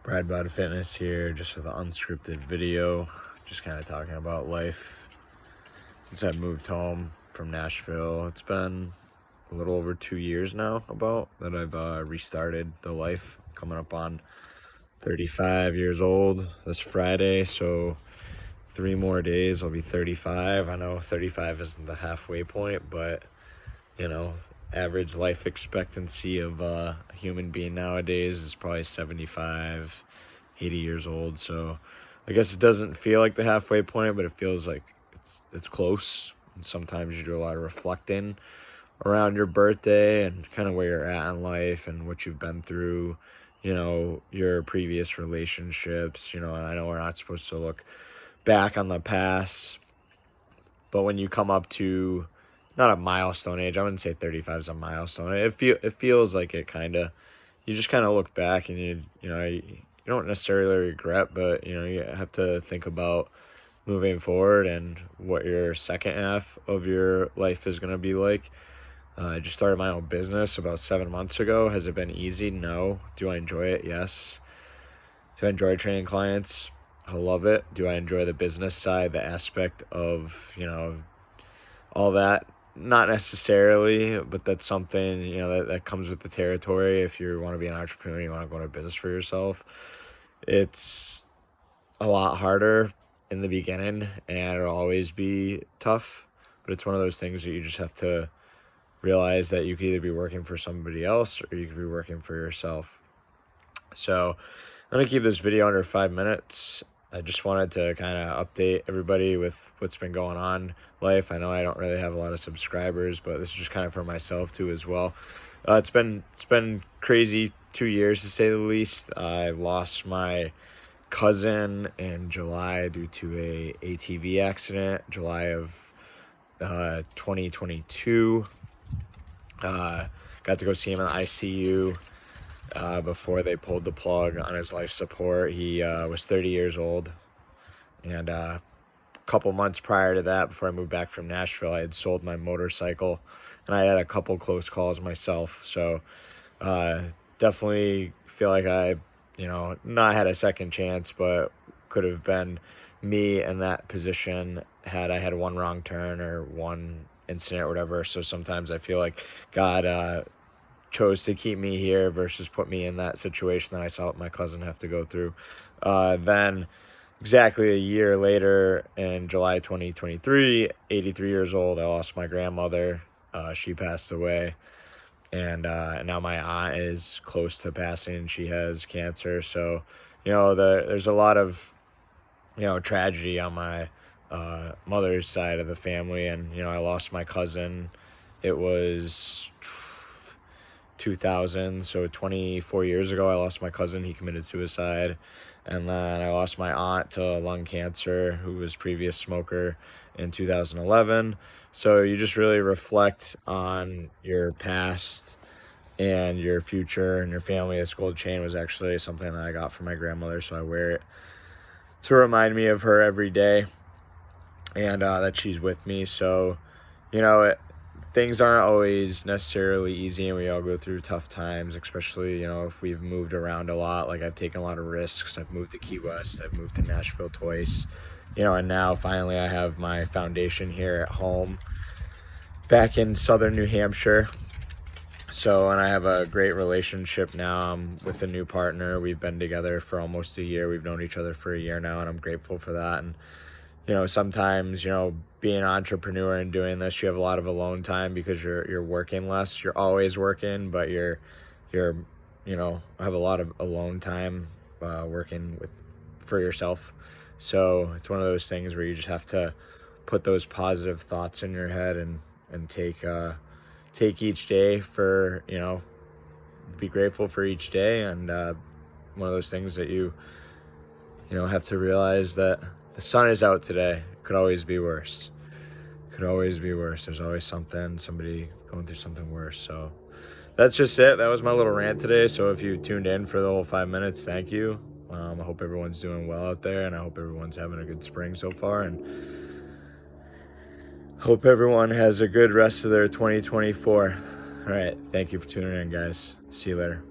Brad Bod Fitness here, just with an unscripted video, just kind of talking about life. Since I moved home from Nashville, it's been a little over 2 years now about that I've restarted the life. Coming up on 35 years old this Friday, so 3 more days I'll be 35. I know 35 isn't the halfway point, but average life expectancy of a human being nowadays is probably 75, 80 years old. So I guess it doesn't feel like the halfway point, but it feels like it's close. And sometimes you do a lot of reflecting around your birthday and kind of where you're at in life and what you've been through, your previous relationships, and I know we're not supposed to look back on the past, but when you come up to not a milestone age, I wouldn't say 35 is a milestone. It feels like it kind of, you just kind of look back and you don't necessarily regret, but you have to think about moving forward and what your second half of your life is going to be like. I just started my own business about 7 months ago. Has it been easy? No. Do I enjoy it? Yes. Do I enjoy training clients? I love it. Do I enjoy the business side, the aspect of, all that? Not necessarily, but that's something, that comes with the territory. If you want to be an entrepreneur, you want to go into business for yourself, it's a lot harder in the beginning and it'll always be tough, but it's one of those things that you just have to realize that you could either be working for somebody else or you could be working for yourself. So I'm going to keep this video under 5 minutes. I just wanted to kind of update everybody with what's been going on in life. I know I don't really have a lot of subscribers, but this is just kind of for myself too as well. It's been crazy 2 years to say the least. I lost my cousin in July due to a ATV accident, July of 2022. Got to go see him in the ICU. Before they pulled the plug on his life support. He was 30 years old, and a couple months prior to that, before I moved back from Nashville, I had sold my motorcycle, and I had a couple close calls myself. So definitely feel like I, not had a second chance, but could have been me in that position had I had one wrong turn or one incident or whatever. So sometimes I feel like God chose to keep me here versus put me in that situation that I saw my cousin have to go through. Then exactly a year later, in July 2023, 83 years old, I lost my grandmother. She passed away, and now my aunt is close to passing. She has cancer. So there's a lot of tragedy on my mother's side of the family, and I lost my cousin. It was 2000, so 24 years ago I lost my cousin. He committed suicide. And then I lost my aunt to lung cancer, who was previous smoker, in 2011. So you just really reflect on your past and your future and your family. This gold chain was actually something that I got from my grandmother, so I wear it to remind me of her every day and that she's with me. So things aren't always necessarily easy, and we all go through tough times, especially, if we've moved around a lot. Like, I've taken a lot of risks. I've moved to Key West. I've moved to Nashville twice, and now finally I have my foundation here at home back in southern New Hampshire. So, and I have a great relationship now. I'm with a new partner. We've been together for almost a year. We've known each other for a year now, and I'm grateful for that. And sometimes, being an entrepreneur and doing this, you have a lot of alone time because you're working less. You're always working, but you're have a lot of alone time working for yourself. So it's one of those things where you just have to put those positive thoughts in your head and take each day for, be grateful for each day. And one of those things that you have to realize that the sun is out today. It could always be worse. Could always be worse. There's always somebody going through something worse. So that's just it. That was my little rant today. So if you tuned in for the whole 5 minutes, thank you. I hope everyone's doing well out there, and I hope everyone's having a good spring so far, and hope everyone has a good rest of their 2024. All right. Thank you for tuning in, guys. See you later.